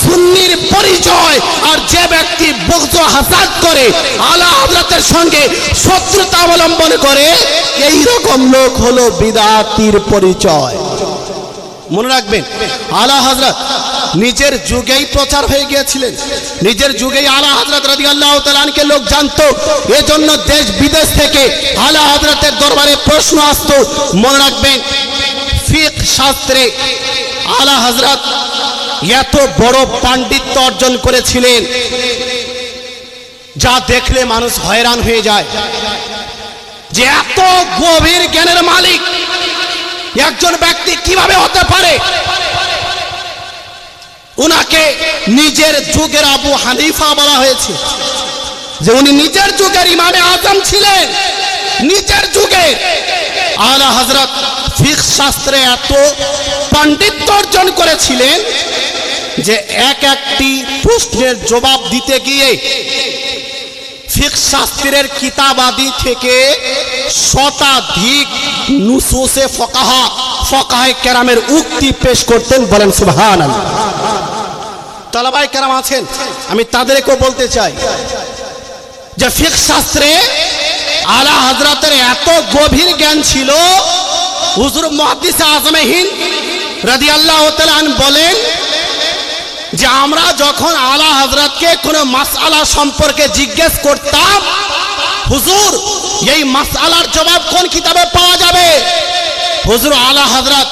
সুন্নির পরিচয়। আর যে ব্যক্তি বুগদ হাসাদ করে, আলা হযরতের সঙ্গে শত্রুতা অবলম্বন করে, এই রকম লোক হলো বিদআতির পরিচয়। মনে রাখবেন, আলা হযরত নিজের যুগেই প্রচার হয়ে গিয়েছিলেন, নিজের যুগেই আলা হযরত রাদিয়াল্লাহু তাআলা আনকে লোক জানতো। এজন্য দেশ বিদেশ থেকে আলা হযরতের দরবারে প্রশ্ন আসতো। মনে রাখবেন, ফিকহ শাস্ত্রে আলা হযরত এত বড় পাণ্ডিত্য অর্জন করেছিলেন যা দেখলে মানুষ হয়রান হয়ে যায়, যে এত গভীর জ্ঞানের মালিক একজন ব্যক্তি কিভাবে হতে পারে। উনাকে নিজের যুগের আবু হানিফা বলা হয়েছে, যে উনি নিজের যুগের ইমামে আজম ছিলেন, নিজের যুগে। আলা হযরত ফিকহ শাস্ত্রে এত পাণ্ডিত্য অর্জন করেছিলেন যে এক একটি প্রশ্নের জবাব দিতে গিয়ে ফিকহ শাস্ত্রের কিতাবাদি থেকে শতাধিক নুসুসে ফকাহে কেরামের উক্তি পেশ করতেন। বলেন সুবহানাল্লাহ। তালাবায়ে কেরাম আছেন, আমি তাদেরকেও বলতে চাই যে ফিকহ শাস্ত্রে আলা হযরতের এত গভীর জ্ঞান ছিল। হুজুর মুহাদ্দিস আজমে হিন্দ রাদিয়াল্লাহু তাআলা আনহু বলেন যে আমরা যখন আলা হযরতকে কোনো মাসআলা সম্পর্কে জিজ্ঞেস করতাম, হুজুর এই মাসআলার জবাব কোন কিতাবে পাওয়া যাবে, হুজুর আলা হযরত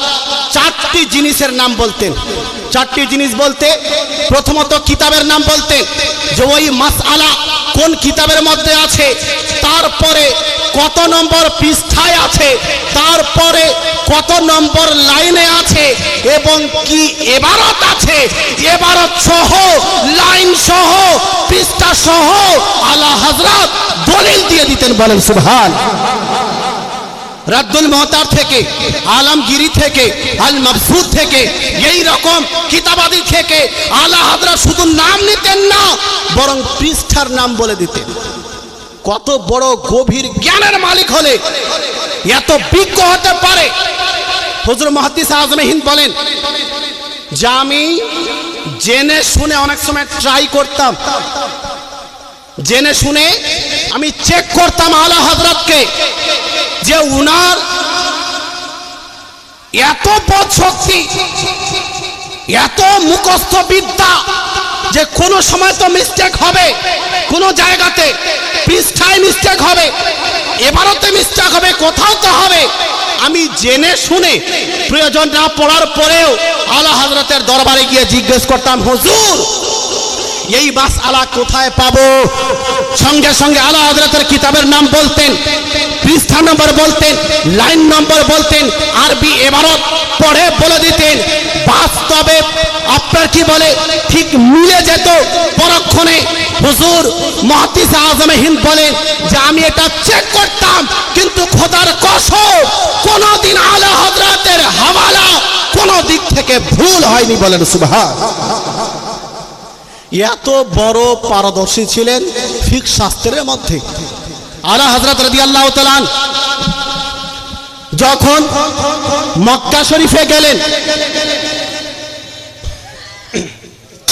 চারটি জিনিসের নাম বলতেন। চারটি জিনিস বলতে প্রথমত কিতাবের নাম বলতেন, যে ওই মাসআলা কোন কিতাবের মধ্যে আছে, তারপরে কত নম্বর পৃষ্ঠায় আছে, তারপরে কত নম্বর লাইনে আছে, এবং কি ইবারত আছে, ইবারত সহ লাইন সহ পৃষ্ঠা সহ আলা হযরত দলিল দিয়ে দিতেন। বলেন সুবহানাল্লাহ। রাদ্দুল মুহতার থেকে, আলমগীরি থেকে, আল মাবসুত থেকে, এই রকম কিতাবাদি থেকে আলা হযরত শুধু নাম নিতেন না, বরং পৃষ্ঠার নাম বলে দিতেন। কত বড় গভীর জ্ঞানের মালিক হলে এত বিজ্ঞ হতে পারে। হুজুর মুহাদ্দিস আজমে হিন্দ বলেন যে আমি জেনে শুনে অনেক সময় ট্রাই করতাম, জেনে শুনে আমি চেক করতাম আলা হযরতকে, যে উনার এত বোধ শক্তি, এত মুখস্থ বিদ্যা, যে কোনো সময় তো মিস্টেক হবে, কোনো জায়গাতে পৃষ্ঠায় মিস্টেক হবে, এবারতে মিস্টেক হবে, কোথাও তো হবে। আমি জেনে শুনে প্রয়োজন না পড়ার পরেও আলা হযরতের দরবারে গিয়ে জিজ্ঞেস করতাম, হুজুর এই মাসআলা কোথায় পাবো? সঙ্গে সঙ্গে আলা হযরতের কিতাবের নাম বলতেন, পৃষ্ঠা নম্বর বলতেন, লাইন নম্বর বলতেন, আরবি ইবারত পড়ে বলে দিতেন। বাস্তবে আপনার কি বলে ঠিক মিলে যেত পরক্ষণে। হুজুর মুহাদ্দিস আজমে হিন্দ বলেন যে আমি এটা চেক করতাম, কিন্তু খোদার কসম কোনদিন আলা হযরতের হাওয়ালা কোন দিক থেকে ভুল হয়নি। বলেন সুবহানাল্লাহ। এত বড় পারদর্শী ছিলেন ফিকহ শাস্ত্রের মধ্যে। আলা হযরত রাদিয়াল্লাহু তাআলা যখন মক্কা শরীফে গেলেন,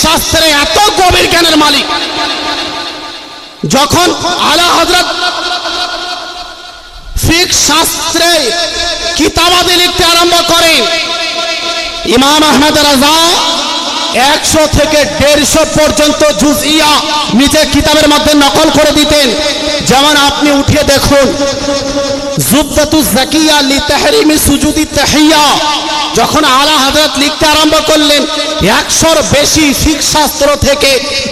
শাস্ত্রে এত গভীর জ্ঞানের মালিক, যখন আলা হযরত ফিকহ শাস্ত্রে কিতাবাদি লিখতে আরম্ভ করেন, ইমাম আহমদ রাজা 100 থেকে 150 পর্যন্ত জুজইয়া নিজের কিতাবের মধ্যে নকল করে দিতেন। যেমন আপনি উঠিয়ে দেখুন জুবদাতুজ জাকিয়া লিতাহরিমি সুজুদি তাহিয়া, যখন আলা হযরত লিখতে আরম্ভ করলেন 100-র বেশি ফিকহ শাস্ত্র থেকে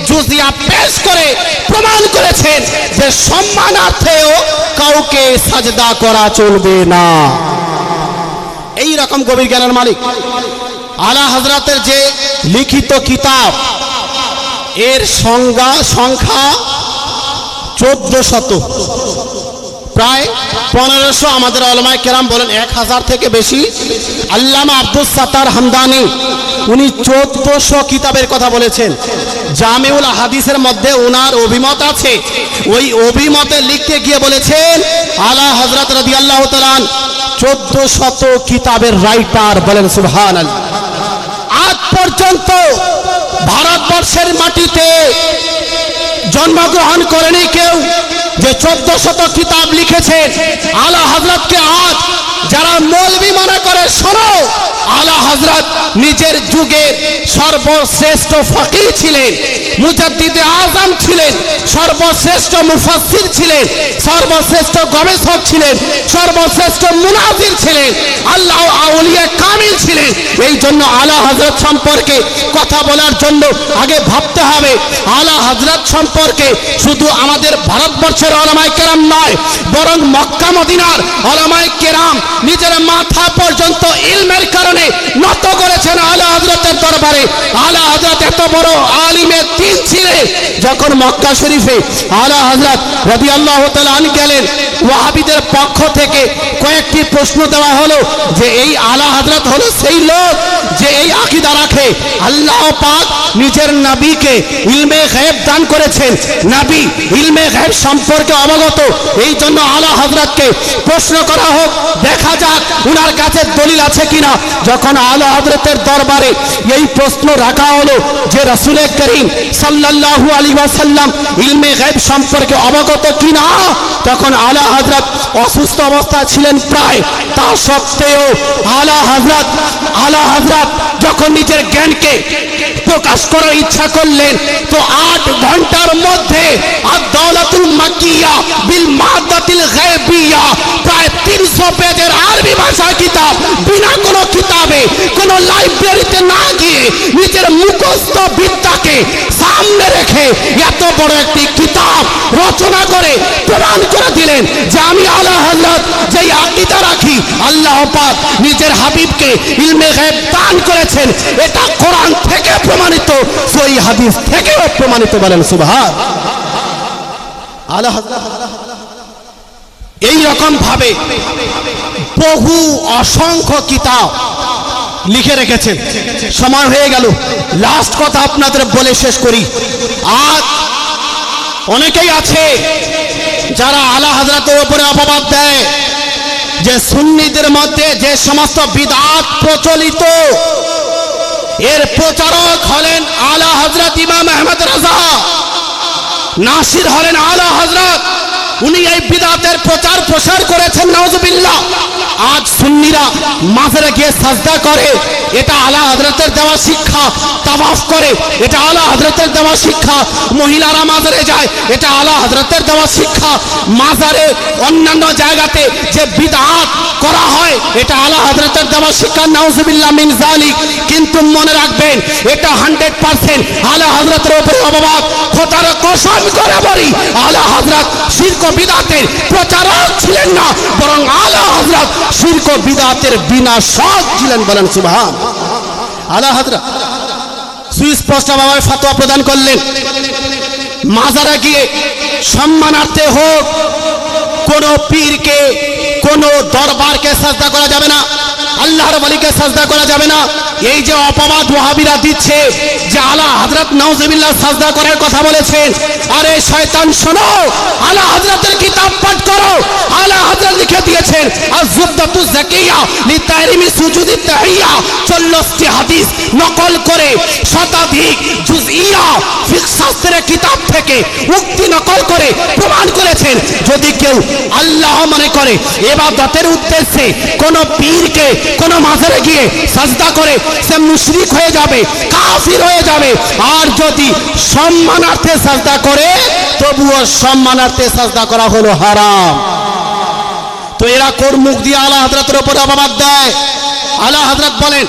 জুজইয়া পেশ করে প্রমাণ করেছেন যে সম্মানার্থেও কাউকে সাজদা করা চলবে না। এই রকম গভীর জ্ঞানের মালিক। আলা হযরতের যে লিখিত কিতাব, এর সংখ্যা 1400, প্রায় 1500। আমাদের উলামায়ে কেরাম বলেন 1000 থেকে বেশি। আল্লামা আব্দুস সাত্তার হামদানি উনি 1400 কিতাবের কথা বলেছেন। জামিউল হাদিসের মধ্যে ওনার অভিমত আছে, ওই অভিমতে লিখতে গিয়ে বলেছেন আলা হযরত রাদিয়াল্লাহু তাআলা 1400 কিতাবের রাইটার। বলেন সুবহানাল্লাহ। আজ পর্যন্ত ভারতবর্ষের মাটিতে জন্মগ্রহণ করেনি কেউ যে 1400 কিতাব লিখেছেন। আলা হযরতকে আজ যারা মৌলবি মনে করে, শোনো, আলা হযরত নিজের যুগের সর্বশ্রেষ্ঠ ফকিহ ছিলেন, মুজাদ্দিদে আজম ছিলেন, সর্বশ্রেষ্ঠ মুফাসসির ছিলেন, সর্বশ্রেষ্ঠ গবেষক ছিলেন, সর্বশ্রেষ্ঠ মুনাজির ছিলেন, আল্লাহ আউলিয়া কামিল ছিলেন। এই জন্য আলা হযরত সম্পর্কে কথা বলার জন্য আগে ভাবতে হবে আলা হযরত সম্পর্কে শুধু আমাদের ভারতবর্ষের উলামায়ে কেরাম নয়, বরং মক্কা মদিনার উলামায়ে কেরাম নিজের মাথা পর্যন্ত ইলমের কারণে নত করেছেন আলা হযরতের দরবারে। আলা হযরত এত বড় আলিমে দ্বীন ছিলেন, যখন মক্কা শরীফে আলা হযরত রাদিয়াল্লাহু তাআলা আনহু গেলেন, ওয়াহাবিদের পক্ষ থেকে কয়েকটি প্রশ্ন দেওয়া হলো যে এই আলা হযরত হলো সেই লোক যে এই আকীদা রাখে আল্লাহ পাক নিজের নবীকে ইলমে গায়ব দান করেছেন, নবী ইলমে গায়ব সম্পর্কে অবগত, এই জন্য আলা হযরতকে প্রশ্ন করা হোক, দেখা যাক উনার কাছে দলিল আছে কিনা। যখন আলা হযরতের দরবারে এই প্রশ্ন রাখা হলো যে রাসূল করিম সাল্লাল্লাহু আলাইহি ওয়াসাল্লাম ইলমে গায়ব সম্পর্কে অবগত কিনা, তখন আলা হযরত অসুস্থ অবস্থা ছিলেন প্রায়, তা সত্ত্বেও আলা হযরত যখন নিজের জ্ঞানকে প্রকাশ করার ইচ্ছা করলেন তো 8 ঘন্টার মধ্যে আদ-দাওলাতুল মাক্কিয়া বিল মাদাতিল গায়বিয়া প্রায় 300 পেজের আরবি ভাষা কিতাব বিনা কোনো কিতাবে কোনো লাইব্রেরিতে না গিয়ে নিজের মুখস্থ বিদ্যাকে সামনে রেখে এত বড় একটি কিতাব রচনা করে প্রমাণ করে দিলেন যে আমি আলা হযরত যেই আকীদা রাখি আল্লাহ পাক নিজের হাবিবকে ইলমে গায়ব দান করেছেন, এটা কোরআন থেকে প্রমাণিত, সহিহ হাদিস থেকেও প্রমাণিত, বলেন সুবহান। আলা হযরত এই রকম ভাবে বহু অসংখ্য কিতাব লিখে রেখেছেন। সময় হয়ে গেল, লাস্ট কথা আপনাদের বলে শেষ করি। আজ অনেকেই আছে যারা আলা হযরতের উপরে অপবাদ দেয় যে সুন্নিদের মধ্যে যে সমস্ত বিদআত প্রচলিত এর প্রচারক হলেন আলা হযরত ইমাম আহমদ রাজা, নাসির হলেন আলা হযরত, উনি এই বিদআতের প্রচার প্রসার করেছেন, নাউজুবিল্লাহ। আজ সুন্নিরা মাজারে গিয়ে সাজদা করে, এটা আলা হযরতের দেওয়া শিক্ষা, তাওয়াফ করে, এটা আলা হযরতের দেওয়া শিক্ষা, মহিলারা মাজারে যায়, এটা আলা হযরতের দেওয়া শিক্ষা, মাজারে অন্যান্য জায়গাতে যে বিদআত করা হয় এটা আলা হযরতের দেওয়া শিক্ষা, নাউজুবিল্লাহ মিন যালিক। কিন্তু মনে রাখবেন এটা 100% আলা হযরতের উপরে অপবাদ। খোদার কসম করে বলি আলা হযরত শিরক ও বিদআতের প্রচারক ছিলেন না, বরং আলা হযরত শিরক ও বিদআতের বিনাশক ছিলেন, বলেন সুবহান। আলা হযরত সুস্পষ্টভাবে ফতোয়া প্রদান করলেন মাজারে গিয়ে সম্মানার্থে হোক কোন পীরকে কোন দরবারকে সাজদা করা যাবে না, আল্লাহর ওলিকে সাজদা করা যাবে না। এই যে অপবাদ ওয়াহাবিরা দিচ্ছে যে আলা হযরত নাউজুবিল্লাহ সাজদা করার কথা বলেছেন, আরে শয়তান শোনো, আলা হযরতের কিতাব পাঠ করো। আলা হযরত লিখে দিয়েছেন আয-যুবদাতু যাকিয়া লিতাহরিমি সুজুদিত তাহিয়া, 40টি হাদিস নকল করে শতাধিক জুজইয়া ফিকহ শাস্ত্রের কিতাব থেকে উক্তি নকল করে প্রমাণ করেছেন যদি কেউ আল্লাহ মনে করে ইবাদতের উদ্দেশ্যে কোন পীরকে কোন মাজারে গিয়ে সাজদা করে সে মুশরিক হয়ে যাবে, কাফির হয়ে যাবে। আর যদি সম্মানার্থে সাজদা করে তবুও সম্মানার্থে সাজদা করা হলো হারাম। তো এরা কোন মুখ দিয়ে আলা হযরতের উপর অপবাদ দেয়? আলা হযরত বলেন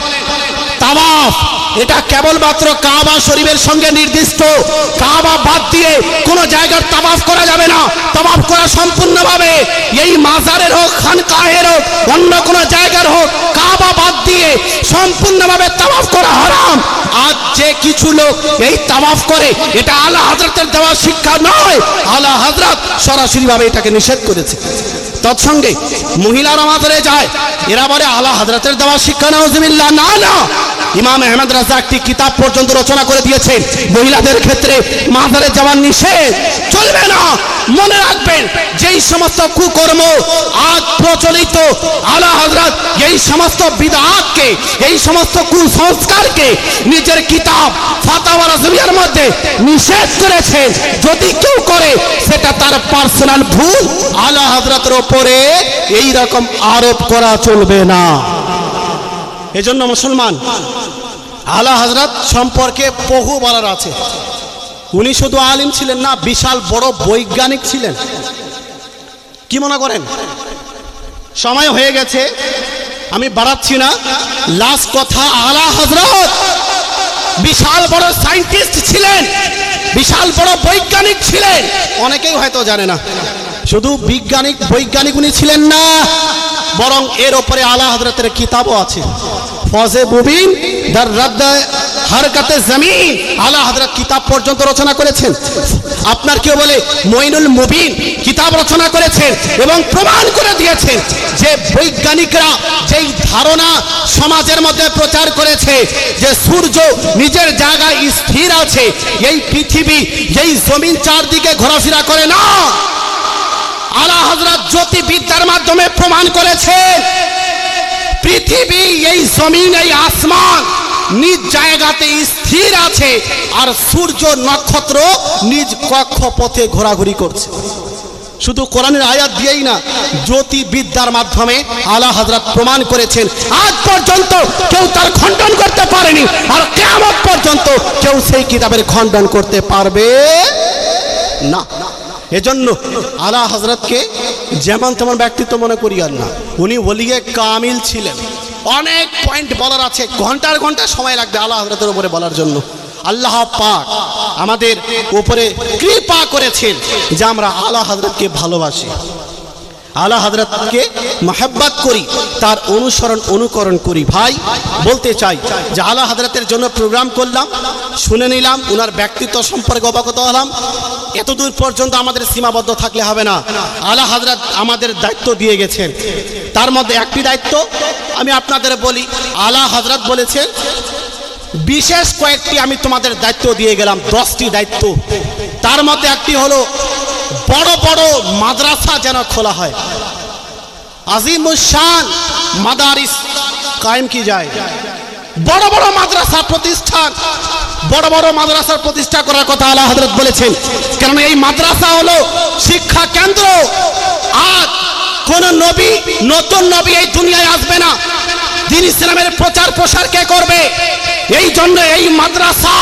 তাওয়াফ এটা কেবলমাত্র কাবা শরীফের সঙ্গে নির্দিষ্ট, কাবা বাদ দিয়ে কোন জায়গার তাওয়াফ করা যাবে না। তাওয়াফ করা সম্পূর্ণভাবে এই মাজারের হোক, খানকাহের হোক, অন্য কোন জায়গার হোক, কাবা বাদ দিয়ে সম্পূর্ণভাবে তাওয়াফ করা হারাম। আজ যে কিছু লোক এই তাওয়াফ করে এটা আলা হযরতের দেওয়া শিক্ষা নয়, আলা হযরত সরাসরি ভাবে এটাকে নিষেধ করেছে। তৎসঙ্গে মহিলারা মাজারে যায়, এরা বলে আলা হযরতের দেওয়া শিক্ষা, নাউজুবিল্লাহ। না না, ইমাম আহমদ রাজা একটি কিতাব পর্যন্ত রচনা করে দিয়েছেন মহিলাদের ক্ষেত্রে মাজারে যাওয়া নিষেধ, চলবে না। মনে রাখবেন যেই সমস্ত কুকর্ম আজ প্রচলিত আলা হযরত এই সমস্ত বিদআতকে, এই সমস্ত কুসংস্কারকে নিজের কিতাব ফাতাওয়া রাজবিয়ার মধ্যে নিষেধ করেছেন। যদি কেউ করে সেটা তার পার্সোনাল ভুল, আলা হযরতের উপরে এই রকম আরোপ করা চলবে না। এজন্য মুসলমান আলা হযরত সম্পর্কে বহু বলার আছে। উনি শুধু আলিম ছিলেন না, বিশাল বড় বৈজ্ঞানিক ছিলেন। কি মনে করেন? সময় হয়ে গেছে, আমি বাড়াচ্ছি না, লাস্ট কথা, আলা হযরত বিশাল বড় সায়েন্টিস্ট ছিলেন, বিশাল বড় বৈজ্ঞানিক ছিলেন, অনেকেই হয়তো জানে না। শুধু বৈজ্ঞানিক উনি ছিলেন না, বরং এর উপরে আলা হযরতের কিতাবও আছে। ফজে মুবিন দার রদ্দ হরকতে জমিন, আলা হযরত কিতাব পর্যন্ত রচনা করেছেন। আপনার কেউ বলে মঈনুল মুবিন কিতাব রচনা করেছেন এবং প্রমাণ করে দিয়েছেন যে বৈজ্ঞানিকরা যেই ধারণা সমাজের মধ্যে প্রচার করেছে যে সূর্য নিজের জায়গায় স্থির আছে, এই পৃথিবী এই জমিন চারদিকে ঘোরাফেরা করে না, আলা হযরত জ্যোতির্বিদ্যার মাধ্যমে প্রমাণ করেছেন পৃথিবী এই জমিন এই আসমান নিজ জায়গাতে স্থির আছে আর সূর্য নক্ষত্র নিজ কক্ষপথে ঘোরাঘুরি করছে। শুধু কোরআনের আয়াত দিয়েই না, জ্যোতির্বিদ্যার মাধ্যমে আলা হযরত প্রমাণ করেছেন। আজ পর্যন্ত কেউ তার খণ্ডন করতে পারেনি, আর কিয়ামত পর্যন্ত কেউ সেই কিতাবের খণ্ডন করতে পারবে না। এজন্য আলা হযরতকে যেমন তেমন ব্যক্তিত্ব মনে করিয়েন না, উনি ওলিয়ে কামিল ছিলেন। অনেক পয়েন্ট বলার আছে, ঘন্টার ঘন্টা সময় লাগবে আলা হযরতের উপরে বলার জন্য। আল্লাহ পাক আমাদের উপরে কৃপা করেছেন যে আমরা আলা হযরতকে ভালোবাসি, আলা হযরতকে মহব্বত করি, তার অনুকরণ করি। ভাই বলতে চাই যে আলা হযরতের জন্য প্রোগ্রাম করলাম, শুনে নিলাম, ওনার ব্যক্তিত্ব সম্পর্কে অবগত হলাম। এতদূর পর্যন্ত আমাদের সীমাবদ্ধ থাকলে হবে না। আলা হযরত আমাদের দায়িত্ব দিয়ে গেছেন, তার মধ্যে একটি দায়িত্ব আমি আপনাদের বলি। আলা হযরত বলেছেন বিশেষ কয়েকটি আমি তোমাদের দায়িত্ব দিয়ে গেলাম, 10টি দায়িত্ব। তার মধ্যে একটি হলো বড় বড় মাদ্রাসা যেন খোলা হয়, আজিমুস শান মাদারিস কায়েম কি যায়, বড় বড় মাদ্রাসা প্রতিষ্ঠান, বড় বড় মাদ্রাসার প্রতিষ্ঠা করার কথা আলা হযরত বলেছেন। কারণ এই মাদ্রাসা হলো শিক্ষা কেন্দ্র। আজ কোন নবী, নতুন নবী এই দুনিয়ায় আসবে না, দ্বীন ইসলামের প্রচার প্রসার কে করবে? এই জন্য এই মাদ্রাসা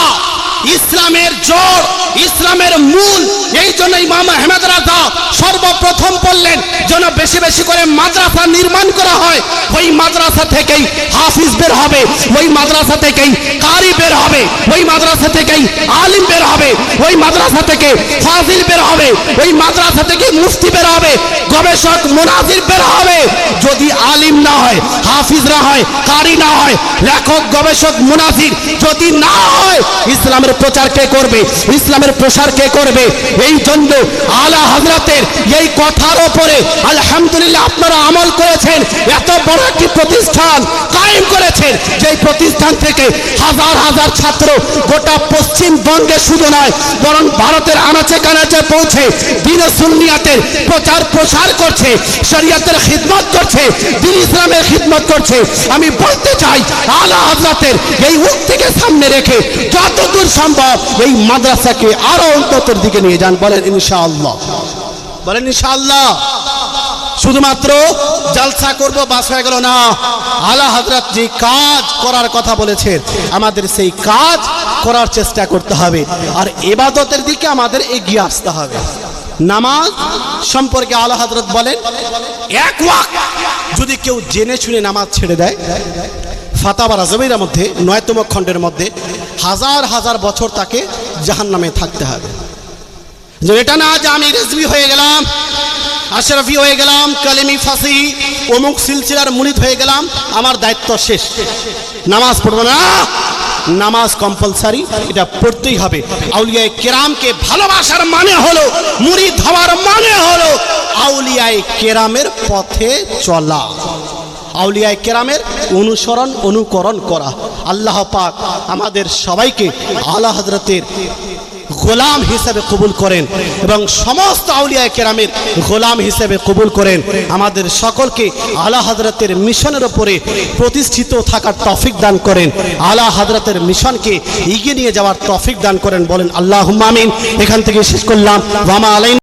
ইসলামের জড়, ইসলামের মূল। এই জন্য ইমাম আহমদ রাজা সর্বপ্রথম বললেন যেন বেশি বেশি করে মাদ্রাসা নির্মাণ করা হয়। ওই মাদ্রাসা থেকেই হাফিজ বের হবে, ওই মাদ্রাসা থেকেই কারি বের হবে, ওই মাদ্রাসা থেকেই আলিম বের হবে, ওই মাদ্রাসা থেকে ফাজিল বের হবে, ওই মাদ্রাসা থেকে মুফতি বের হবে, গবেষক মুনাজির বের হবে। যদি আলিম না হয়, হাফিজ না হয়, কারি না হয়, লেখক গবেষক মুনাজির যদি না হয়, ইসলামের প্রচার কে করবে? ইসলামের প্রসার কে করবে? এই জন্য আলা হযরতের এই কথার উপরে আলহামদুলিল্লাহ আপনারা আমল করেছেন। এত বড় একটি প্রতিষ্ঠান কায়েম করেছেন, যে প্রতিষ্ঠান থেকে হাজার হাজার ছাত্র গোটা পশ্চিমবঙ্গে শুধু নয় বরং ভারতের আনাচে কানাচে পৌঁছে দ্বীন সুন্নিয়াতের প্রচার প্রসার করছে, শরীয়তের খিদমত করছে, দ্বীন ইসলামের খিদমত করছে। আমি বলতে চাই আলা হযরতের এই উক্তিকে সামনে রেখে যতদূর সম্ভব এই মাদ্রাসাকে আরো উন্নতির দিকে নিয়ে যান। বলেন ইনশাআল্লাহ, বলেন ইনশাআল্লাহ। শুধুমাত্র জলসা করব বাস হয়ে গেল না, আলা হযরত যে কাজ করার কথা বলেছেন আমাদের সেই কাজ করার চেষ্টা করতে হবে, আর ইবাদতের দিকে আমাদের এগিয়ে আসতে হবে। নামাজ সম্পর্কে আলা হযরত বলেন এক ওয়াক্ত যদি কেউ জেনে শুনে নামাজ ছেড়ে দেয়, ফাতাওয়া রাজবির মধ্যে 9তম খণ্ডের মধ্যে হাজার হাজার বছর তাকে জাহান্নামে থাকতে হবে। যে এটা না যে আমি রেজবি হয়ে গেলাম, আশরাফি হয়ে গেলাম, কালেমি ফাসি অমুক সিলসিলার মুরিদ হয়ে গেলাম, আমার দায়িত্ব শেষ, নামাজ পড়ব না। নামাজ কম্পালসারি, এটা পড়তেই হবে। আউলিয়ায়ে কেরামকে ভালোবাসার মানে হলো, মুরিদ হওয়ার মানে হলো আউলিয়ায়ে কেরামের পথে চলা, আউলিয়ায়ে কেরামের অনুকরণ করা। আল্লাহ পাক আমাদের সবাইকে আলা হযরতের গোলাম হিসেবে কবুল করেন এবং সমস্ত আউলিয়ায়ে কেরামের গোলাম হিসেবে কবুল করেন। আমাদের সকলকে আলা হযরতের মিশনের উপরে প্রতিষ্ঠিত থাকার তৌফিক দান করেন, আলা হযরতের মিশনকে এগিয়ে নিয়ে যাওয়ার তৌফিক দান করেন। বলেন আল্লাহুম্মা আমিন। এখান থেকে শেষ করলাম। ওয়া মা আলাইনা